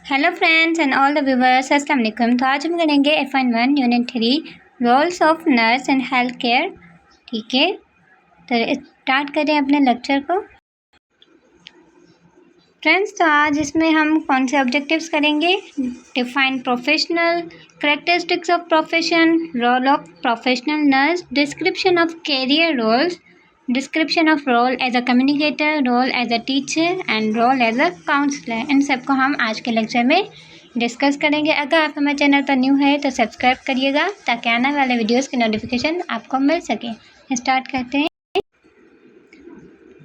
Hello friends and all the viewers, अस्सलाम वालेकुम। तो आज हम करेंगे F1 unit 3 roles of nurse and health care. ठीक है, तो स्टार्ट करें अपने लेक्चर को। फ्रेंड्स, तो आज इसमें हम कौन से ऑब्जेक्टिव्स करेंगे? Define professional, characteristics of profession, role of professional nurse, description of career roles, description of role as a communicator, role as a teacher and role as a counsellor. इन सबको हम आज के लेक्चर में डिस्कस करेंगे। अगर आप हमारे चैनल पर न्यू है तो सब्सक्राइब करिएगा ताकि आने वाले वीडियोस की नोटिफिकेशन आपको मिल सके। स्टार्ट करते हैं।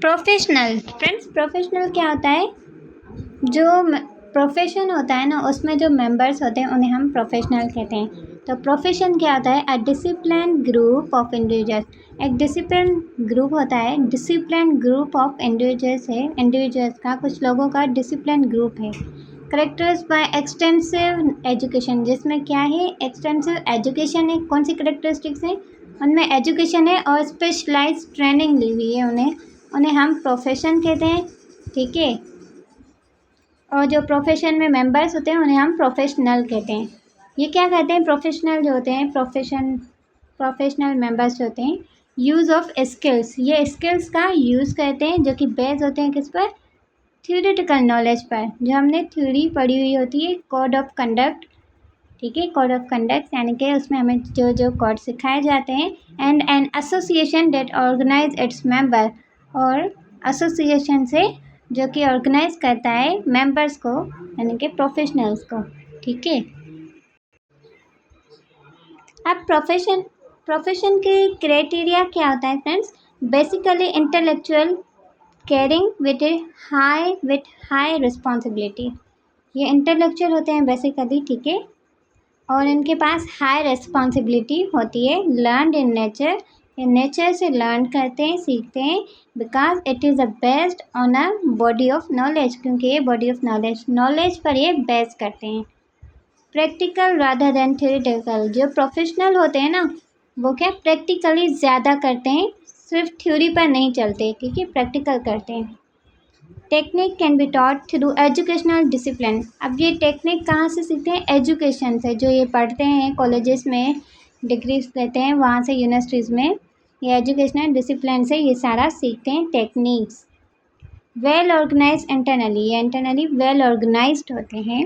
प्रोफेशनल। फ्रेंड्स, प्रोफेशनल क्या होता है? जो प्रोफेशन होता है ना, उसमें जो मेंबर्स होते हैं उन्हें हम प्रोफेशनल कहते हैं। तो प्रोफेशन क्या होता है? A discipline group of individuals. एक डिसिप्लिन ग्रुप होता है, डिसिप्लिन ग्रुप ऑफ इंडिविजुअल्स है, इंडिविजुअल्स का, कुछ लोगों का डिसिप्लिन ग्रुप है। करेक्टराइज्ड बाय एक्सटेंसिव एजुकेशन, जिसमें क्या है? एक्सटेंसिव एजुकेशन है। कौन सी करेक्टरिस्टिक्स है? उनमें एजुकेशन है और स्पेशलाइज ट्रेनिंग ली हुई है उन्हें हम प्रोफेशन कहते हैं। ठीक है, और जो प्रोफेशन में मेंबर्स होते हैं उन्हें हम प्रोफेशनल कहते हैं। ये क्या कहते हैं? प्रोफेशनल जो होते हैं, प्रोफेशनल मेंबर्स जो होते हैं, यूज़ ऑफ स्किल्स, ये स्किल्स का यूज़ करते हैं जो कि बेस होते हैं किस पर? थ्योरेटिकल नॉलेज पर, जो हमने थ्योरी पढ़ी हुई होती है, कोड ऑफ कंडक्ट। ठीक है, कोड ऑफ कंडक्ट यानी कि उसमें हमें जो जो कोड सिखाए जाते हैं। And an association that organize its member, और एसोसिएशन से जो कि ऑर्गेनाइज करता है मेंबर्स को, यानी कि प्रोफेशनल्स को। ठीक है, अब प्रोफेशन के क्राइटेरिया क्या होता है friends? Basically intellectual, carrying with high responsibility. ये इंटेलेक्चुअल होते हैं बेसिकली। ठीक है, और इनके पास हाई रिस्पॉन्सिबिलिटी होती है। लर्न इन नेचर, ये नेचर से लर्न करते हैं, सीखते हैं। Because it is a based on a body of knowledge, क्योंकि ये बॉडी ऑफ नॉलेज पर ये बेस करते हैं। प्रैक्टिकल रादर देन थ्योरेटिकल, जो प्रोफेशनल होते हैं ना, वो क्या प्रैक्टिकली ज़्यादा करते हैं, सिर्फ थ्योरी पर नहीं चलते। ठीक है, प्रैक्टिकल करते हैं। Technique can be taught through educational discipline. अब ये टेक्निक कहाँ से सीखते हैं? एजुकेशन से, जो ये पढ़ते हैं कॉलेजेस में, डिग्रीज लेते हैं वहाँ से, यूनिवर्सिटीज़ में, ये एजुकेशनल डिसिप्लिन से ये सारा सीखते हैं टेक्निक्स। वेल ऑर्गेनाइज इंटरनली, ये इंटरनली वेल ऑर्गेनाइज्ड होते हैं।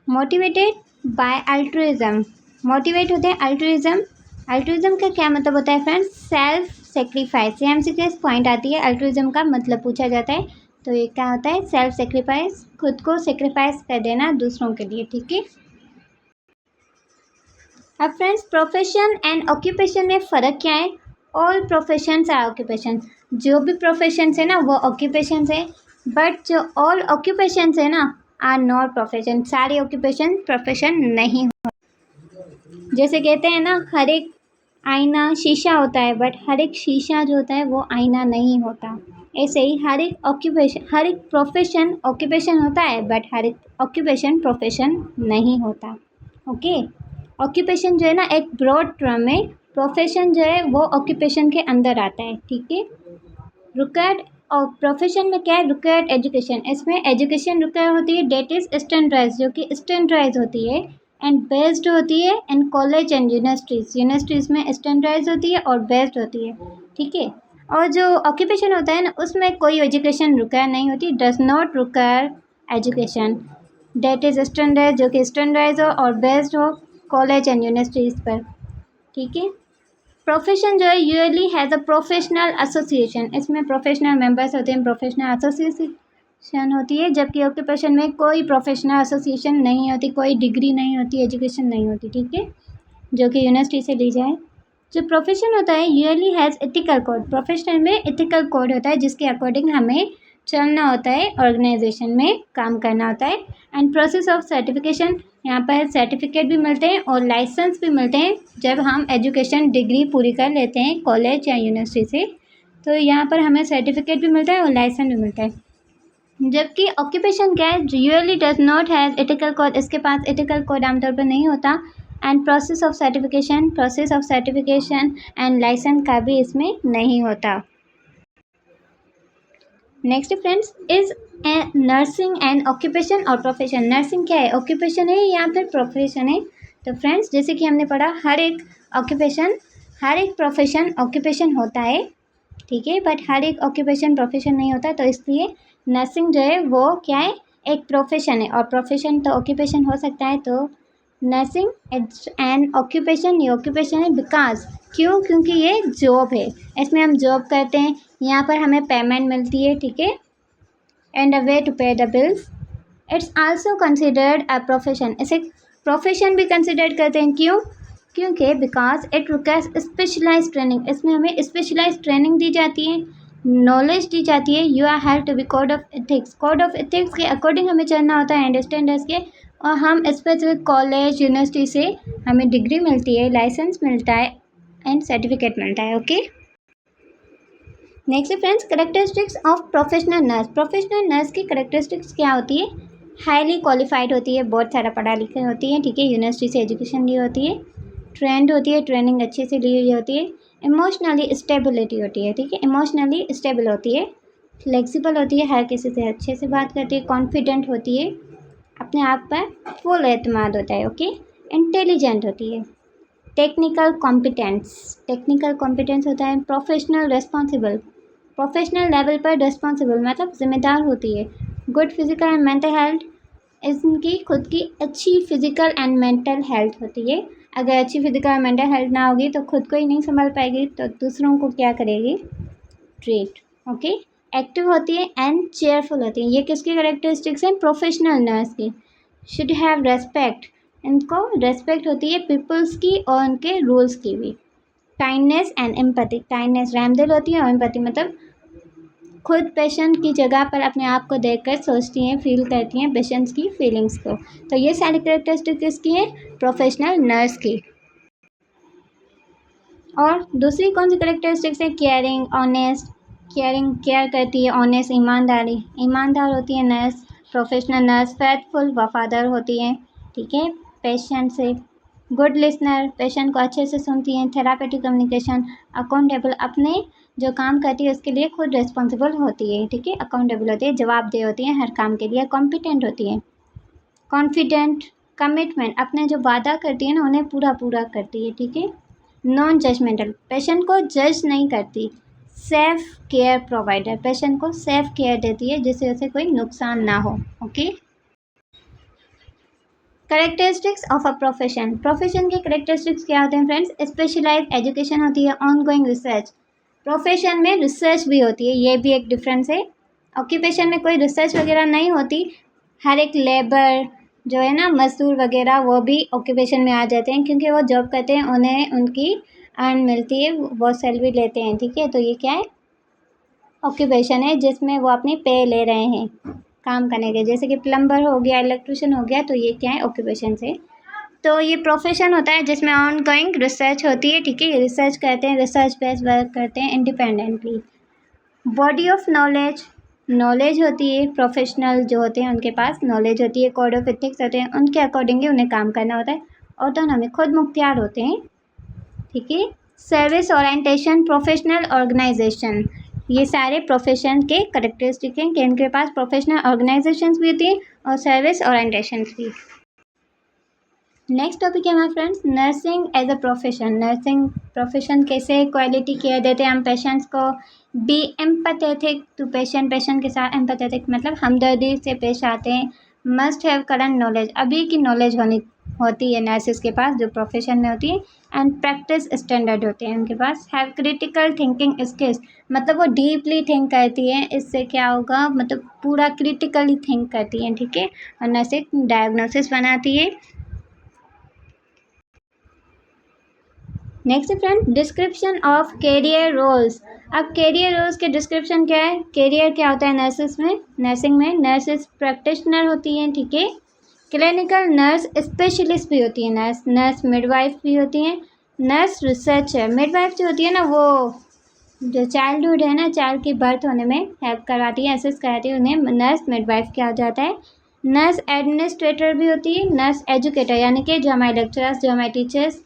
मोटिवेटेड बाय अल्ट्रुइज्म, मोटिवेट होते हैं अल्ट्रुइज्म। अल्ट्रुइज्म का क्या मतलब होता है फ्रेंड्स? Self sacrifice. ये एमसीक्यू पॉइंट आती है, अल्ट्रुइज्म का मतलब पूछा जाता है, तो ये क्या होता है? सेल्फ सेक्रीफाइस, खुद को सेक्रीफाइस कर देना दूसरों के लिए। ठीक है, अब फ्रेंड्स, प्रोफेशन एंड ऑक्यूपेशन में फ़र्क क्या है? ऑल प्रोफेशंस आर ऑक्यूपेशन, जो भी प्रोफेशन है ना वो ऑक्यूपेशन है, बट जो ऑल ऑक्यूपेशन है ना आर नॉट प्रोफेशन। सारे ऑक्यूपेशन प्रोफेशन नहीं हो। जैसे कहते हैं ना, हर एक आईना शीशा होता है, बट हर एक शीशा जो होता है वो आईना नहीं होता। ऐसे ही हर एक ऑक्यूपेशन, हर एक प्रोफेशन ऑक्यूपेशन होता है, बट हर एक ऑक्यूपेशन प्रोफेशन नहीं होता। ओके, ऑक्यूपेशन जो है ना एक ब्रॉड टर्म है, प्रोफेशन जो है वो ऑक्यूपेशन के अंदर आता है। ठीक है, रिक्वायर्ड, और प्रोफेशन में क्या है? रिक्वायर्ड एजुकेशन, इसमें एजुकेशन रिक्वायर होती है, डेट इज स्टैंडर्डाइज, जो कि स्टैंडर्डाइज होती है एंड बेस्ड होती है इन कॉलेज एंड यूनिवर्सिटीज़ में स्टैंडर्डाइज होती है और बेस्ड होती है। ठीक है, और जो ऑक्यूपेशन होता है ना उसमें कोई एजुकेशन रिक्वायर नहीं होती, does not require education. That is standard, जो कि स्टैंडर्डाइज हो और बेस्ड हो कॉलेज एंड यूनिवर्सिटीज़ पर। ठीक है, प्रोफेशन जो है usually has a professional association, इसमें प्रोफेशनल मेंबर्स होते हैं, प्रोफेशनल एसोसिएशन होती है, जबकि ऑक्यूपेशन में कोई प्रोफेशनल एसोसिएशन नहीं होती, कोई डिग्री नहीं होती, एजुकेशन नहीं होती। ठीक है, जो कि यूनिवर्सिटी से ली जाए। जो प्रोफेशन होता है usually has ethical code, professional में एथिकल कोड होता है जिसके अकॉर्डिंग हमें चलना होता है, ऑर्गेनाइजेशन में काम करना होता है। एंड प्रोसेस ऑफ सर्टिफिकेशन, यहाँ पर सर्टिफिकेट भी मिलते हैं और लाइसेंस भी मिलते हैं जब हम एजुकेशन डिग्री पूरी कर लेते हैं कॉलेज या यूनिवर्सिटी से, तो यहाँ पर हमें सर्टिफिकेट भी मिलता है और लाइसेंस भी मिलता है। जबकि ऑक्यूपेशन क्या है? Usually does not has ethical code, इसके पास एथिकल कोड आमतौर पर नहीं होता। And process of certification and license का भी इसमें नहीं होता। Next friends, is nursing and occupation और प्रोफेशन। नर्सिंग क्या है, ऑक्यूपेशन है या फिर प्रोफेशन है? तो फ्रेंड्स, जैसे कि हमने पढ़ा, हर एक ऑक्यूपेशन, हर एक प्रोफेशन ऑक्यूपेशन होता है, ठीक है, बट हर एक ऑक्यूपेशन प्रोफेशन नहीं होता। तो इसलिए नर्सिंग जो है वो क्या है, एक प्रोफेशन है, और प्रोफेशन तो ऑक्यूपेशन हो सकता है। तो नर्सिंग एंड ऑक्यूपेशन, ये ऑक्यूपेशन है बिकॉज, क्यों, क्योंकि ये जॉब है, इसमें हम जॉब करते हैं, यहाँ पर हमें पेमेंट मिलती है, ठीक है, and a way to pay the bills. It's also considered a profession, इसे प्रोफेशन भी कंसिडर करते हैं, क्यों, क्योंकि because it requires specialize training, इसमें हमें स्पेशलाइज ट्रेनिंग दी जाती है, नॉलेज दी जाती है। You are held to be code of ethics, code of ethics के अकॉर्डिंग हमें चलना होता है, स्टैंडर्ड्स के, और हम स्पेसिफिक कॉलेज यूनिवर्सिटी से हमें डिग्री मिलती है, लाइसेंस मिलता है एंड सर्टिफिकेट मिलता है। Okay, next friends, characteristics of professional nurse. Professional nurse की करेक्टरिस्टिक्स क्या होती है? हाईली क्वालिफाइड होती है, बहुत सारा पढ़ा लिखा होती है, ठीक है, यूनिवर्सिटी से एजुकेशन ली होती है, ट्रेंड होती है, ट्रेनिंग अच्छे से ली हुई होती है, इमोशनली स्टेबिलिटी होती है, ठीक है, इमोशनली स्टेबल होती है, फ्लेक्सिबल होती है, हर किसी से अच्छे से बात करती है, कॉन्फिडेंट होती है, अपने आप पर फुल एतमाद होता है। ओके, इंटेलिजेंट होती है, टेक्निकल कॉम्पिटेंस, टेक्निकल कॉम्पिटेंस होता है, प्रोफेशनल रेस्पॉन्सिबल, प्रोफेशनल लेवल पर रिस्पॉन्सिबल मतलब जिम्मेदार होती है, good physical and mental health, इनकी खुद की अच्छी फिजिकल एंड मेंटल हेल्थ होती है। अगर अच्छी फिजिकल एंड मेंटल हेल्थ ना होगी तो खुद को ही नहीं संभाल पाएगी, तो दूसरों को क्या करेगी, ट्रीट। ओके, एक्टिव होती है एंड चेयरफुल होती है, ये किसकी करेक्टरिस्टिक्स हैं, प्रोफेशनल नर्स की। शुड हैव रेस्पेक्ट, इनको रेस्पेक्ट होती है पीपल्स की और उनके रूल्स की भी। काइंडनेस एंड एम्पैथी, काइंडनेस रहमदिल होती है, और एम्पैथी मतलब खुद पेशेंट की जगह पर अपने आप को देखकर सोचती हैं, फील करती हैं पेशेंट्स की फीलिंग्स को। तो ये सारी कैरेक्टरिस्टिक किसकी है, प्रोफेशनल नर्स की। और दूसरी कौन सी कैरेक्टरिस्टिक्स है, केयरिंग, ऑनेस्ट, केयरिंग, केयर करती है, ऑनेस्ट, ईमानदारी, ईमानदार होती है नर्स, प्रोफेशनल नर्स, फेथफुल, वफादार होती है, ठीक है, पेशेंट से, गुड लिसनर, पेशेंट को अच्छे से सुनती हैं, थेरापेटिक कम्युनिकेशन, अकाउंटेबल, अपने जो काम करती है उसके लिए खुद रिस्पॉन्सिबल होती है, ठीक है, अकाउंटेबल होती है, जवाबदेह होती है हर काम के लिए, कॉम्पिटेंट होती है, कॉन्फिडेंट, कमिटमेंट, अपने जो वादा करती है ना उन्हें पूरा पूरा करती है, ठीक है, नॉन जजमेंटल, पेशेंट को जज नहीं करती, सेफ केयर प्रोवाइडर, पेशेंट को सेफ केयर देती है जिससे उसे कोई नुकसान ना हो। Okay, characteristics of a profession, profession के करेक्टरिस्टिक्स क्या होते हैं फ्रेंड्स, स्पेशलाइज एजुकेशन होती है, ऑनगोइंग रिसर्च, प्रोफेशन में रिसर्च भी होती है, ये भी एक डिफरेंस है, ऑक्यूपेशन में कोई रिसर्च वगैरह नहीं होती, हर एक लेबर जो है ना, मजदूर वगैरह, वो भी ऑक्यूपेशन में आ जाते हैं क्योंकि वो जॉब करते हैं, उन्हें उनकी अर्न मिलती है, वो सैलरी लेते हैं, ठीक है, तो ये क्या है, ऑक्यूपेशन है जिसमें वो अपनी पे ले रहे हैं काम करने के, जैसे कि प्लम्बर हो गया, इलेक्ट्रिशियन हो गया, तो ये क्या है, ऑक्यूपेशन से। तो ये प्रोफेशन होता है जिसमें ऑन गोइंग रिसर्च होती है, ठीक है, रिसर्च करते हैं, रिसर्च बेस्ड वर्क करते हैं independently. Body of knowledge, knowledge होती है, प्रोफेशनल जो होते हैं उनके पास नॉलेज होती है, कोड ऑफ एथिक्स होते हैं, उनके अकॉर्डिंग ही उन्हें काम करना होता है, ऑटोनॉमी, खुद मुख्तियार होते हैं, ठीक है, सर्विस ओरिएंटेशन, प्रोफेशनल ऑर्गेनाइजेशन, ये सारे प्रोफेशन के करेक्टरिस्टिक हैं कि इनके पास प्रोफेशनल ऑर्गेनाइजेशंस भी होती हैं और सर्विस ओरिएंटेशंस भी। नेक्स्ट टॉपिक है हमारे friends, nursing as a profession, nursing profession कैसे क्वालिटी केयर देते हैं हम पेशेंट्स को, be empathetic to patient, patient के साथ एम्पैथेटिक मतलब हमदर्दी से पेश आते हैं, मस्ट हैव करंट नॉलेज, अभी की नॉलेज होती है नर्सिस के पास जो प्रोफेशन में होती है, एंड प्रैक्टिस स्टैंडर्ड होते हैं उनके पास, हैव क्रिटिकल थिंकिंग स्किल्स मतलब वो डीपली थिंक करती हैं, इससे क्या होगा, मतलब पूरा क्रिटिकली थिंक करती हैं, ठीक है, और नर्सिस डायग्नोसिस बनाती है। Next friend, description of career roles, अब कैरियर रोल्स के डिस्क्रिप्शन क्या है, कैरियर क्या होता है नर्सिस में, नर्सिंग में, नर्सिस प्रैक्टिशनर होती हैं, ठीक है, क्लिनिकल नर्स स्पेशलिस्ट भी होती है, नर्स, नर्स मिडवाइफ भी होती हैं, नर्स रिसर्चर, मिडवाइफ जो होती है ना वो जो चाइल्डहुड है ना, चाइल्ड की बर्थ होने में हेल्प करवाती है, असिस्ट कराती है, उन्हें नर्स मिडवाइफ कहा जाता है। नर्स एडमिनिस्ट्रेटर भी होती है, नर्स एजुकेटर यानी कि जो हमारे लेक्चरर्स, जो हमारे टीचर्स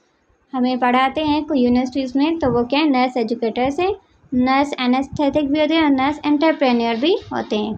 हमें पढ़ाते हैं कोई यूनिवर्सिटीज़ में, तो वो क्या है, नर्स एजुकेटर्स हैं। नर्स एनेस्थेटिक भी होते हैं और नर्स एंटरप्रेन्योर भी होते हैं।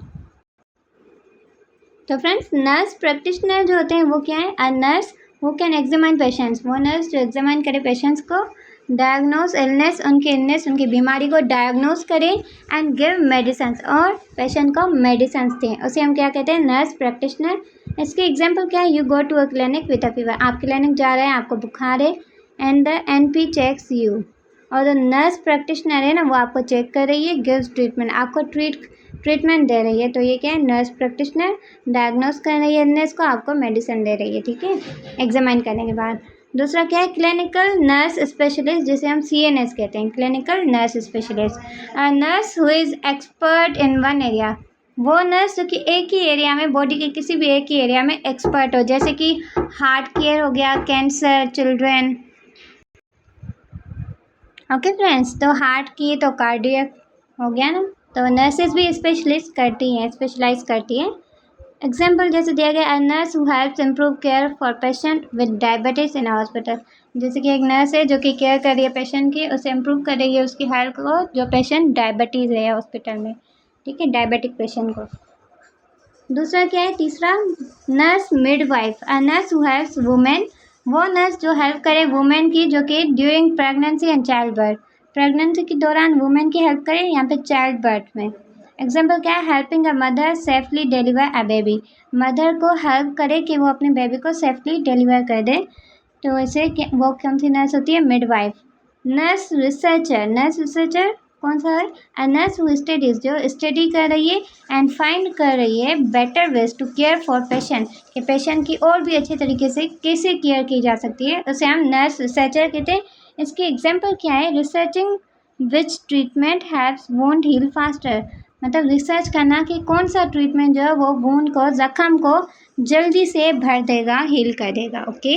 तो फ्रेंड्स, नर्स प्रैक्टिशनर जो होते हैं वो क्या है? A nurse who can examine patients, वो नर्स जो एग्जामिन करे पेशेंट्स को, डायग्नोस इलनेस, उनके इलनेस, उनकी बीमारी को डायग्नोस करें एंड गिव मेडिसिन, और पेशेंट को मेडिसिन दें, उसे हम क्या कहते हैं? Nurse practitioner. इसके एग्जाम्पल क्या है? You go to a clinic with a fever, आप क्लिनिक जा रहे हैं, आपको बुखार है, and the NP checks you, और जो नर्स प्रैक्टिशनर है ना वो आपको चेक कर रही है, गिव्स ट्रीटमेंट, आपको ट्रीटमेंट दे रही है। तो ये क्या है? नर्स प्रैक्टिशनर डायग्नोस कर रही है इलनेस को, आपको मेडिसिन दे रही है, ठीक है, एग्जामिन करने के बाद। दूसरा क्या है? क्लिनिकल नर्स स्पेशलिस्ट, जिसे हम CNS कहते हैं, clinical nurse specialist. Nurse who is expert in one area, वो नर्स जो कि एक ही एरिया में, बॉडी के किसी भी एक ही एरिया में एक्सपर्ट हो, जैसे कि हार्ट केयर हो गया, कैंसर, चिल्ड्रन। ओके फ्रेंड्स, तो हार्ट की तो कार्डियक हो गया ना, तो नर्सेज भी स्पेशलिस्ट करती हैं, स्पेशलाइज करती हैं। एग्जाम्पल जैसे दिया गया, अ nurse who helps improve care for patient with diabetes in hospital, जैसे कि एक नर्स है जो कि केयर कर रही है पेशेंट की, उसे इम्प्रूव कर रही है उसकी हेल्थ को, जो पेशेंट डायबिटीज़ है हॉस्पिटल में, ठीक है, डायबिटिक पेशेंट को। दूसरा क्या है? तीसरा, nurse midwife, a nurse who helps women, वो नर्स जो हेल्प करे वुमेन की, जो कि during pregnancy and child birth, pregnancy के दौरान वुमेन की हेल्प करे, यहाँ पे चाइल्ड बर्थ में। एग्जाम्पल क्या है? Helping a mother safely deliver a baby, mother को हेल्प करे कि वो अपने बेबी को सेफली डिलीवर कर दे, तो इसे वो कौन सी नर्स होती है? Midwife. Nurse researcher, nurse researcher कौन सा है? अ नर्स हु स्टडीज, जो स्टडी कर रही है एंड फाइंड कर रही है better ways to care for patient, कि पेशेंट की और भी अच्छे तरीके से कैसे केयर की जा सकती है, उसे हम नर्स रिसर्चर कहते हैं। इसके एग्जाम्पल क्या है? Researching which treatment helps wound heal faster, मतलब रिसर्च करना कि कौन सा ट्रीटमेंट जो है वो वुंड को, जख्म को जल्दी से भर देगा, हील कर देगा। ओके,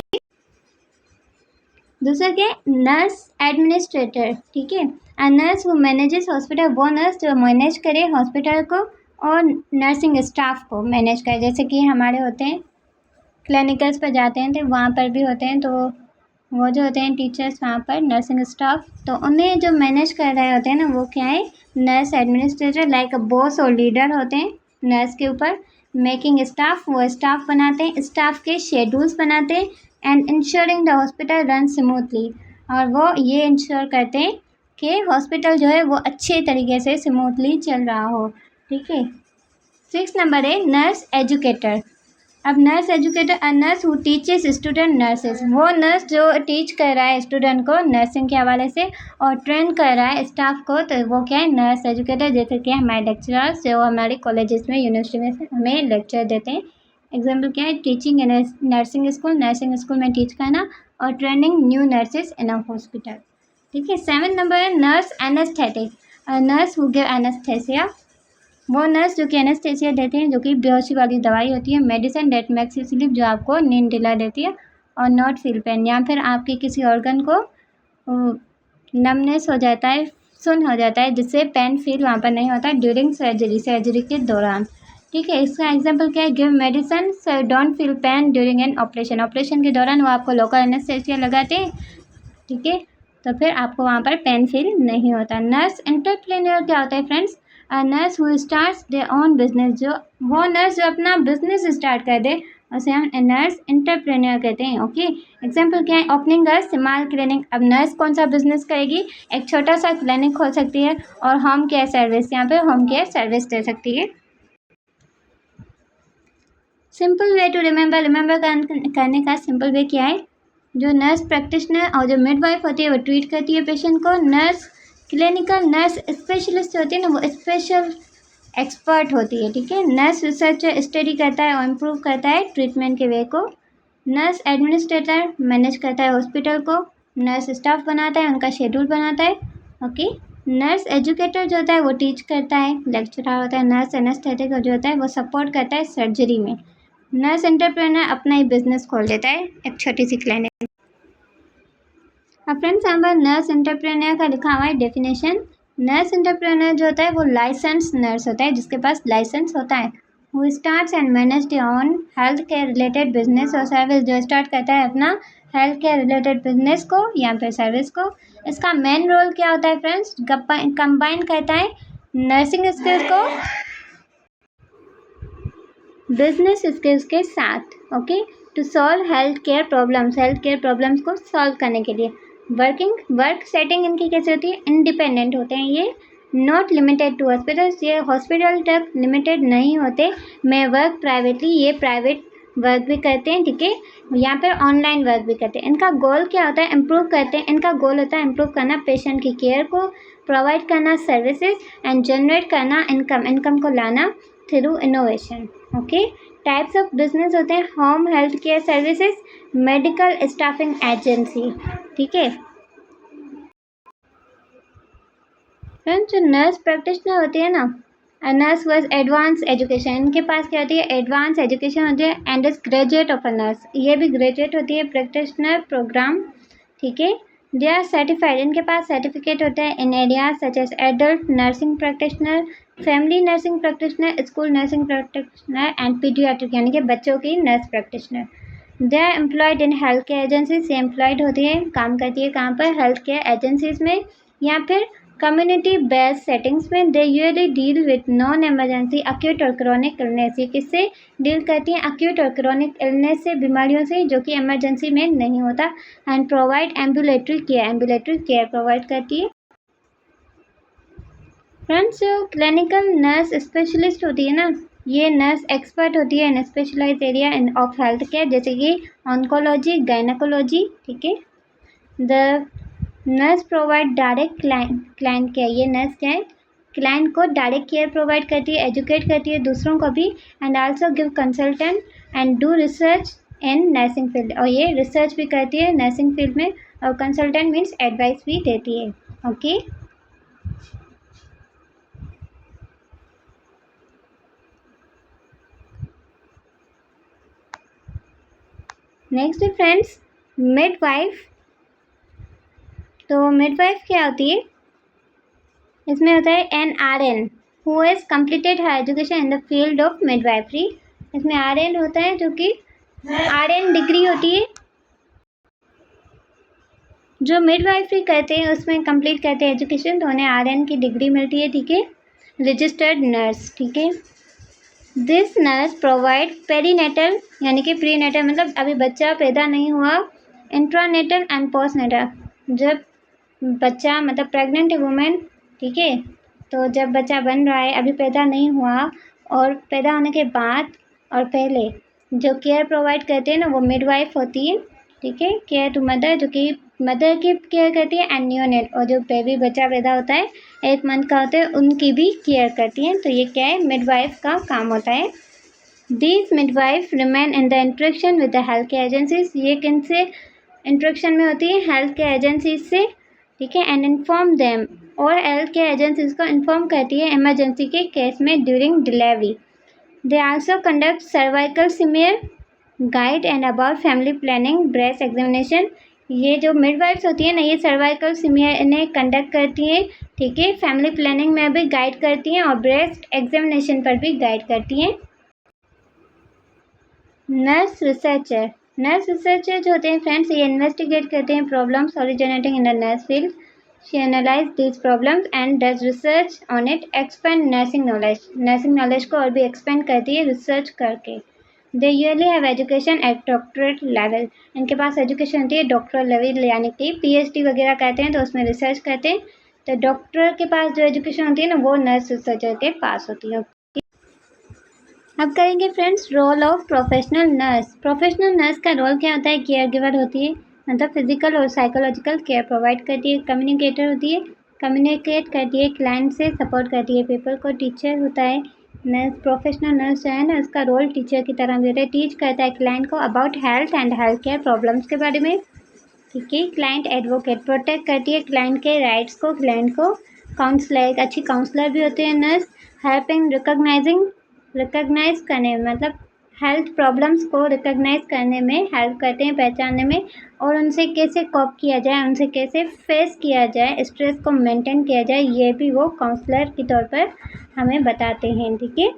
दूसरा क्या है? नर्स एडमिनिस्ट्रेटर, ठीक है, a nurse who manages hospital, वो नर्स जो मैनेज करे हॉस्पिटल को और नर्सिंग स्टाफ को मैनेज करे, जैसे कि हमारे होते हैं क्लिनिकल्स पर जाते हैं तो वहाँ पर भी होते हैं, तो वो जो होते हैं टीचर्स वहाँ पर, नर्सिंग स्टाफ, तो उन्हें जो मैनेज कर रहे होते हैं ना वो क्या है? Nurse administrator, like a boss और लीडर होते हैं नर्स के ऊपर। मेकिंग स्टाफ, वो स्टाफ बनाते हैं, स्टाफ के शेड्यूल्स बनाते हैं, and ensuring the hospital run smoothly, और वो ये इंश्योर करते हैं कि हॉस्पिटल जो है वो अच्छे तरीके से स्मूथली चल रहा हो, ठीक है। 6 नंबर है नर्स एजुकेटर। अब nurse educator, a nurse who teaches student nurses, वो नर्स जो टीच कर रहा है स्टूडेंट को नर्सिंग के हवाले से और ट्रेन कर रहा है स्टाफ को, तो वो क्या है? Nurse educator. जैसे कि हमारे लेक्चरर्स जो हमारे कॉलेजेस में, यूनिवर्सिटी में हमें लेक्चर देते हैं। एग्जाम्पल क्या है? टीचिंग इन नर्सिंग स्कूल में टीच करना और ट्रेनिंग न्यू नर्सेस इन अ हॉस्पिटल, ठीक है। 7 नंबर है nurse anaesthetic, a nurse who give anaesthesia, वो नर्स जो कि एनेस्थेसिया देते हैं, जो कि बेहोशी वाली दवाई होती है, medicine that makes you sleep, जो आपको नींद दिला देती है, और नॉट फील पेन, या फिर आपके किसी ऑर्गन को नमनेस हो जाता है, सुन हो जाता है, जिससे पेन फील वहाँ पर नहीं होता ड्यूरिंग सर्जरी के दौरान, ठीक है। इसका एग्जांपल क्या है? Give medicine so don't feel pain during an operation के दौरान वो आपको लोकल एनेस्थेसिया लगाते हैं, ठीक है, तो फिर आपको वहाँ पर पेन फील नहीं होता। नर्स एंटरप्रेन्योर क्या होता है friends? A nurse who starts their own business, जो वो नर्स जो अपना बिजनेस स्टार्ट कर दे उसे हम नर्स एंटरप्रेन्योर कहते हैं, ओके। एग्जाम्पल क्या है? ओपनिंग अ स्मॉल क्लिनिक, अब नर्स कौन सा बिजनेस करेगी? एक छोटा सा क्लिनिक खोल सकती है और होम केयर सर्विस, यहाँ पे होम केयर सर्विस दे सकती है। सिंपल वे टू रिमेंबर करने का सिंपल वे क्या है? जो नर्स प्रैक्टिशनर और जो मिडवाइफ होती है वो ट्रीट करती है पेशेंट को। नर्स क्लिनिकल नर्स स्पेशलिस्ट होती है ना, वो स्पेशल एक्सपर्ट होती है, ठीक है। नर्स रिसर्चर स्टडी करता है और इम्प्रूव करता है ट्रीटमेंट के वे को। नर्स एडमिनिस्ट्रेटर मैनेज करता है हॉस्पिटल को। नर्स स्टाफ बनाता है, उनका शेड्यूल बनाता है, ओके। नर्स एजुकेटर जो होता है वो टीच करता है, लेक्चरर होता है। नर्स एनेस्थेटिक जो होता है वो सपोर्ट करता है सर्जरी में। नर्स एंटरप्रेन्योर अपना ही बिजनेस खोल देता है, एक छोटी सी क्लिनिक। अब फ्रेंड्स यहाँ पर नर्स एंटरप्रेन्योर का लिखा हुआ है डेफिनेशन। नर्स एंटरप्रेन्योर जो होता है वो लाइसेंस नर्स होता है, जिसके पास लाइसेंस होता है। वो starts and manage their own health care related business और सर्विस, जो स्टार्ट करता है अपना हेल्थ केयर रिलेटेड बिजनेस को या फिर सर्विस को। इसका मेन रोल क्या होता है फ्रेंड्स, कंबाइन करता है नर्सिंग स्किल्स को बिजनेस स्किल्स के साथ। Okay, to solve health care problems को सॉल्व करने के लिए। वर्क सेटिंग इनकी कैसे होती है, इंडिपेंडेंट होते हैं ये, नॉट लिमिटेड टू हॉस्पिटल्स, ये हॉस्पिटल तक लिमिटेड नहीं होते। मैं वर्क प्राइवेटली, ये प्राइवेट वर्क भी करते हैं, ठीक है, यहाँ पर ऑनलाइन वर्क भी करते हैं। इनका गोल क्या होता है, इम्प्रूव करते हैं, इनका गोल होता है इम्प्रूव करना पेशेंट की केयर को, प्रोवाइड करना सर्विसेज एंड जनरेट करना इनकम को लाना through innovation. Okay, types of business होते हैं home health care services, medical staffing agency, ठीक है। फ्रेंड्स, जो नर्स प्रैक्टिशनर होती है ना, नर्स वॉज एडवांस एजुकेशन, इनके पास क्या होती है, एडवांस एजुकेशन होती है and is graduate of a nurse, ये भी ग्रेजुएट होती है प्रैक्टिशनर प्रोग्राम, ठीक है। दे आर सर्टिफाइड, इनके पास सर्टिफिकेट होता है in areas such as adult nursing practitioner, family nursing practitioner, school nursing practitioner and paediatric यानी कि बच्चों की nurse practitioner. They are employed in health care agencies, से एम्प्लॉयड होती है, काम करती है कहाँ पर, हेल्थ केयर एजेंसीज में या फिर कम्युनिटी बेस्ड सेटिंग्स में। They usually deal with non emergency acute और क्रॉनिक इलनेस, ये किससे डील करती हैं, एक्यूट और क्रॉनिक इलनेस से, बीमारियों से जो कि इमरजेंसी में नहीं होता। And provide ambulatory care provide करती है। फ्रेंड्स, जो क्लिनिकल नर्स स्पेशलिस्ट होती है ना, ये नर्स एक्सपर्ट होती है in specialise area in of health care, जैसे कि ऑन्कोलॉजी, गायनाकोलॉजी, ठीक है। The nurse provide direct client care, ये नर्स क्या है, क्लाइंट को डायरेक्ट केयर प्रोवाइड करती है, एजुकेट करती है दूसरों को भी, and also give consultant and do research in nursing field, और ये रिसर्च भी करती है नर्सिंग फील्ड में, और कंसल्टेंट मीन्स एडवाइस भी देती है। Okay, next friends, midwife. तो मिडवाइफ क्या होती है, इसमें होता है an R N who has completed higher education in the field of midwifery. इसमें आर एन होता है, जो कि आर एन डिग्री होती है, जो मिडवाइफरी करते हैं उसमें कंप्लीट करते हैं एजुकेशन, तो उन्हें आर एन की डिग्री मिलती है, ठीक है, रजिस्टर्ड नर्स, ठीक है। दिस नर्स प्रोवाइड पेरीनेटल यानी कि प्रीनेटल मतलब अभी बच्चा पैदा नहीं हुआ, इंट्रानेटल एंड पोस्टनेटल, जब बच्चा मतलब प्रेग्नेंट है वुमेन, ठीक है, तो जब बच्चा बन रहा है अभी पैदा नहीं हुआ, और पैदा होने के बाद और पहले जो केयर प्रोवाइड करते हैं ना, वो मिडवाइफ होती है, ठीक है। केयर टू मदर, जो कि मदर की केयर करती है, एंड न्यूनेट, और जो बेबी बच्चा पैदा होता है 1 मंथ का होता है, उनकी भी केयर करती हैं। तो ये क्या है, मिडवाइफ का काम होता है। These midwife remain in the interaction with the health care agencies, ये किन से इंट्रैक्शन में होती है, हेल्थ केयर एजेंसीज से, ठीक है, एंड इन्फॉर्म देम, और हेल्थ केयर एजेंसीज को इन्फॉर्म करती है इमरजेंसी के केस में during delivery. They also conduct cervical smear, guide and about family planning, breast examination, ये जो मिडवाइफ्स होती है ना, ये सर्वाइकल स्मीयर इन्हें कंडक्ट करती हैं, ठीक है, फैमिली प्लानिंग में भी गाइड करती हैं, और ब्रेस्ट एग्जामिनेशन पर भी गाइड करती हैं। नर्स रिसर्चर जो होते हैं फ्रेंड्स, ये इन्वेस्टिगेट करते हैं problems originating in the nurse field, she analyse this problems and does research on it, expand nursing knowledge को और भी एक्सपेंड करती है रिसर्च करके। They usually have education at doctorate level, इनके पास एजुकेशन होती है डॉक्टरल लेवल यानी कि PhD वगैरह करते हैं, तो उसमें रिसर्च करते हैं। तो डॉक्टर के पास जो एजुकेशन होती है ना, वो नर्स रिसर्चर के पास होती है। अब करेंगे friends role of professional nurse का रोल क्या होता है, केयर गिवर होती है, मतलब फिजिकल और साइकोलॉजिकल केयर प्रोवाइड करती है, कम्युनिकेटर होती है, कम्युनिकेट करती है क्लाइंट से, सपोर्ट करती है पीपल को, टीचर होता है नर्स, प्रोफेशनल नर्स जो है ना, उसका रोल टीचर की तरह भी होता है, टीच करता है क्लाइंट को about health and health care problems के बारे में, ठीक है। क्लाइंट एडवोकेट, प्रोटेक्ट करती है क्लाइंट के राइट्स को, क्लाइंट को। काउंसलर, एक अच्छी काउंसलर भी होती है नर्स। हेल्पिंग रिकॉग्नाइज करने में, मतलब हेल्थ प्रॉब्लम्स को रिकॉग्नाइज करने में हेल्प करते हैं, पहचानने में, और उनसे कैसे कॉप किया जाए, उनसे कैसे फेस किया जाए, स्ट्रेस को मेंटेन किया जाए, ये भी वो काउंसलर के तौर पर हमें बताते हैं, ठीक है।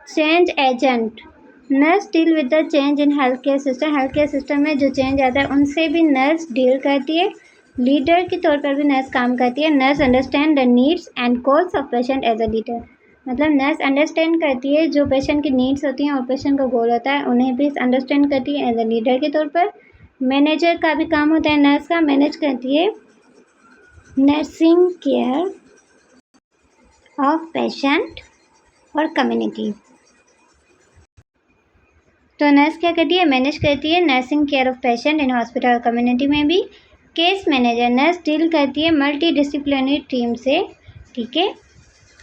Change agent, nurse deal with the change in health care system में जो चेंज आता है उनसे भी नर्स डील करती है। लीडर के तौर पर भी नर्स काम करती है। Nurse understand the needs and goals of patient as a leader, मतलब नर्स अंडरस्टैंड करती है जो पेशेंट की नीड्स होती हैं और पेशेंट का गोल होता है उन्हें भी अंडरस्टैंड करती है एज अ लीडर के तौर पर। मैनेजर का भी काम होता है नर्स का, मैनेज करती है नर्सिंग केयर ऑफ पेशेंट और कम्युनिटी। तो नर्स क्या करती है, मैनेज करती है nursing care of patient in hospital और कम्युनिटी में भी। केस मैनेजर, नर्स डील करती है मल्टी डिसिप्लिनरी टीम से, ठीक है,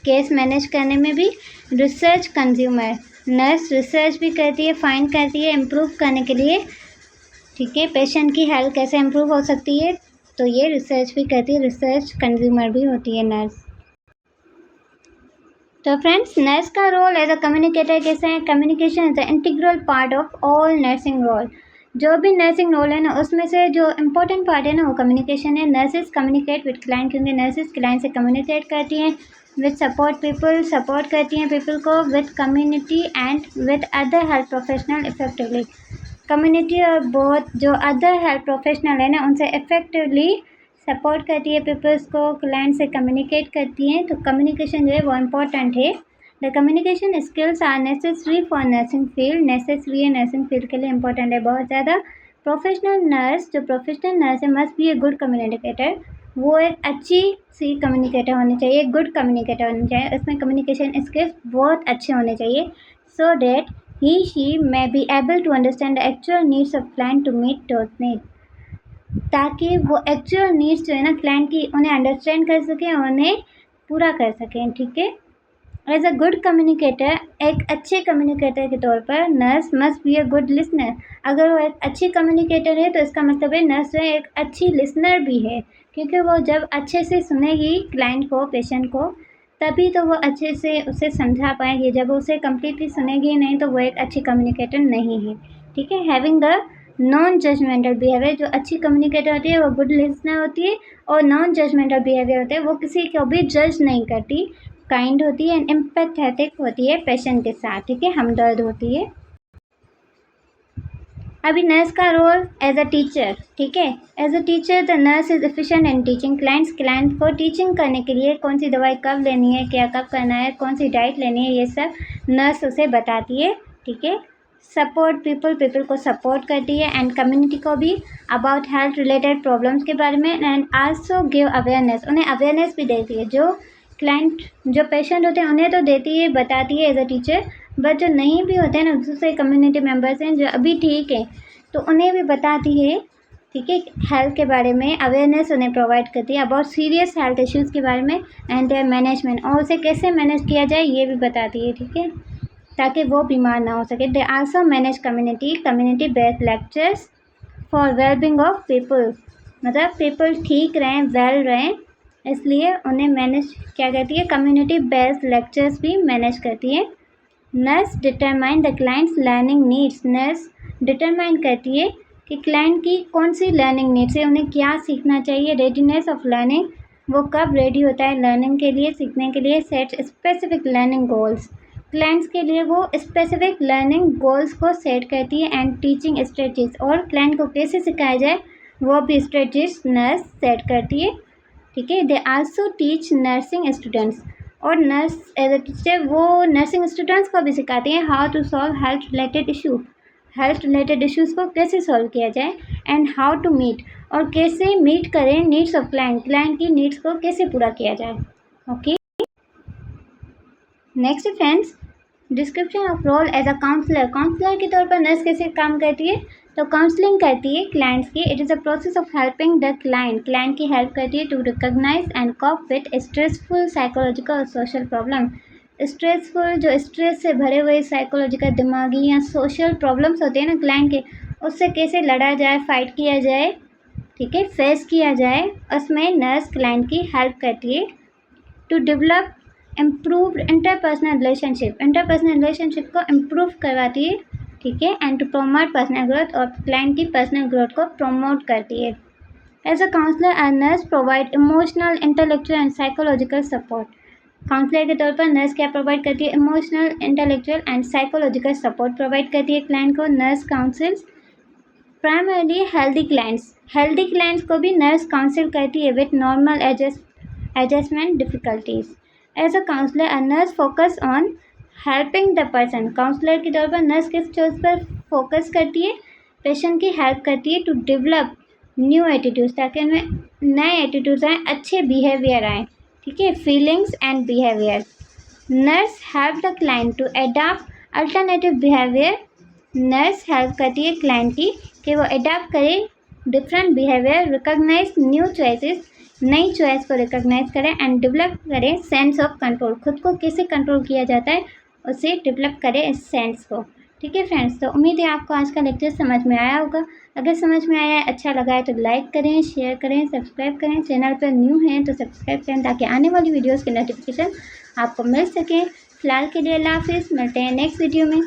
केस मैनेज करने में भी। रिसर्च कंज्यूमर, नर्स रिसर्च भी करती है, फाइंड करती है इम्प्रूव करने के लिए, ठीक है, पेशेंट की हेल्थ कैसे इम्प्रूव हो सकती है, तो ये रिसर्च भी करती है, रिसर्च कंज्यूमर भी होती है नर्स। तो फ्रेंड्स, नर्स का रोल एज अ कम्युनिकेटर कैसे है, communication is the integral part of all nursing role. जो भी नर्सिंग रोल है ना उसमें से जो इम्पोर्टेंट पार्ट है ना वो कम्युनिकेशन है। नर्सेज कम्युनिकेट विद क्लाइंट, क्योंकि नर्सेज क्लाइंट से कम्युनिकेट करती हैं। विद सपोर्ट पीपल, सपोर्ट करती हैं पीपल को। With community and with other health professional effectively, community और बहुत जो अदर हेल्थ प्रोफेशनल है ना उनसे इफेक्टिवली सपोर्ट करती है पीपल्स को, क्लाइंट से कम्युनिकेट करती हैं। तो कम्युनिकेशन जो है वो इम्पोर्टेंट है। The communication skills are necessary for nursing field, necessary है नर्सिंग फील्ड के लिए, इंपॉर्टेंट है बहुत ज़्यादा। प्रोफेशनल नर्स, जो प्रोफेशनल नर्स है must be a good communicator, वो एक अच्छी सी कम्युनिकेटर होनी चाहिए, गुड कम्युनिकेटर होनी चाहिए, उसमें कम्युनिकेशन स्किल्स बहुत अच्छे होने चाहिए, so that he she may be able to understand the actual needs of client to meet those needs, ताकि वो एक्चुअल नीड्स जो है ना क्लाइंट की उन्हें अंडरस्टैंड कर सकें और उन्हें पूरा कर सकें, ठीक है। एज अ गुड कम्युनिकेटर, एक अच्छे कम्युनिकेटर के तौर पर nurse must be a good listener. अगर वो एक अच्छी कम्युनिकेटर है तो इसका मतलब है नर्स जो है एक अच्छी लिसनर भी है, क्योंकि वो जब अच्छे से सुनेगी क्लाइंट को, पेशेंट को, तभी तो वो अच्छे से उसे समझा पाएगी। जब वो उसे कम्प्लीटली सुनेगी नहीं तो वो एक अच्छी कम्युनिकेटर नहीं है, ठीक है। Having the non judgmental behaviour, जो अच्छी कम्युनिकेटर होती है वो गुड लिसनर होती है, और नॉन जजमेंटल बिहेवियर होता है वो किसी को भी जज नहीं करती, काइंड होती है एंड एम्पैथेटिक होती है पेशेंट के साथ, ठीक है, हमदर्द होती है। अभी नर्स का रोल एज अ टीचर, ठीक है, as a teacher the nurse is efficient in teaching client को टीचिंग करने के लिए कौन सी दवाई कब लेनी है, क्या कब करना है, कौन सी डाइट लेनी है, ये सब नर्स उसे बताती है, ठीक है। सपोर्ट पीपल को सपोर्ट करती है एंड कम्युनिटी को भी अबाउट हेल्थ रिलेटेड प्रॉब्लम्स के बारे में, एंड आल्सो गिव अवेयरनेस, उन्हें अवेयरनेस भी देती है। जो क्लाइंट, जो पेशेंट होते हैं उन्हें तो देती है, बताती है एज अ टीचर, बट जो नहीं भी होते हैं ना, दूसरे कम्युनिटी मेम्बर्स हैं जो अभी ठीक है तो उन्हें भी बताती है, ठीक है, हेल्थ के बारे में अवेयरनेस उन्हें प्रोवाइड करती है अबाउट सीरियस हेल्थ इश्यूज़ के बारे में एंड देयर मैनेजमेंट, और उसे कैसे मैनेज किया जाए ये भी बताती है, ठीक है, ताकि वो बीमार ना हो सके। They also manage community based lectures for wellbeing of people, मतलब पीपल ठीक रहें, वेल रहें, इसलिए उन्हें मैनेज क्या करती है, कम्युनिटी बेस्ड लेक्चर्स भी मैनेज करती है। Nurse determine the clients learning needs, nurse determine करती है कि क्लाइंट की कौन सी लर्निंग नीड्स है, उन्हें क्या सीखना चाहिए, रेडीनेस ऑफ लर्निंग, वो कब रेडी होता है लर्निंग के लिए, सीखने के लिए। Set specific learning goals, clients के लिए वो स्पेसिफिक लर्निंग गोल्स को सेट करती है एंड टीचिंग स्ट्रेटजीज, और क्लाइंट को कैसे सिखाया जाए वो भी स्ट्रेटजीज नर्स सेट करती है, ठीक है। They also teach nursing students, और नर्स एज अ टीचर वो नर्सिंग स्टूडेंट्स को भी सिखाती हैं how to solve health related issue, health related issues को कैसे सॉल्व किया जाए, एंड हाउ टू मीट, और कैसे मीट करें नीड्स ऑफ क्लाइंट की नीड्स को कैसे पूरा किया जाए, okay. Next friends, description of role as a counsellor के तौर पर नर्स कैसे काम करती है, तो काउंसलिंग करती है क्लाइंट्स की। It is a process of helping the client की हेल्प करती है to recognize and cope with stressful psychological और सोशल प्रॉब्लम। स्ट्रेसफुल, जो स्ट्रेस से भरे हुए साइकोलॉजिकल, दिमागी या सोशल प्रॉब्लम्स होते हैं ना क्लाइंट के, उससे कैसे लड़ा जाए, फाइट किया जाए, ठीक है, फेस किया जाए, उसमें नर्स क्लाइंट की हेल्प करती है। To develop improved interpersonal relationship को इम्प्रूव करवाती है, ठीक है, and to promote personal growth, और क्लाइंट की पर्सनल ग्रोथ को प्रमोट करती है। As a counsellor, a nurse provide emotional, intellectual and psychological support, counsellor के तौर पर नर्स क्या प्रोवाइड करती है? Emotional, intellectual and psychological support provide करती है क्लाइंट को। Nurse counsels primarily healthy clients को भी नर्स काउंसिल करती है with normal adjustment difficulties. As a counsellor a nurse focus on helping the person. Counsellor के तौर पर नर्स किस चीज़ पर फोकस करती है? पेशेंट की हेल्प करती है टू डेवलप न्यू एटीट्यूड्स, ताकि उनमें नए एटीट्यूड्स आएँ, अच्छे बिहेवियर आएँ, ठीक है, feelings and behaviour. Nurse help the client to adopt alternative behaviour. Nurse help करती है क्लाइंट की कि वो अडॉप्ट करे different behaviour, recognize new choices, नई चॉइस को रिकॉग्नाइज करें एंड डेवलप करें सेंस ऑफ कंट्रोल। खुद को कैसे कंट्रोल किया जाता है उसे डेवलप करें इस सेंस को। ठीक है फ्रेंड्स, तो उम्मीद है आपको आज का लेक्चर समझ में आया होगा। अगर समझ में आया है, अच्छा लगा है तो लाइक करें, शेयर करें, सब्सक्राइब करें। चैनल पर न्यू हैं तो सब्सक्राइब करें ताकि आने वाली वीडियोज़ की नोटिफिकेशन आपको मिल सके। फ़िलहाल के लिए अल्लाह हाफिज़, मिलते हैं नेक्स्ट वीडियो में।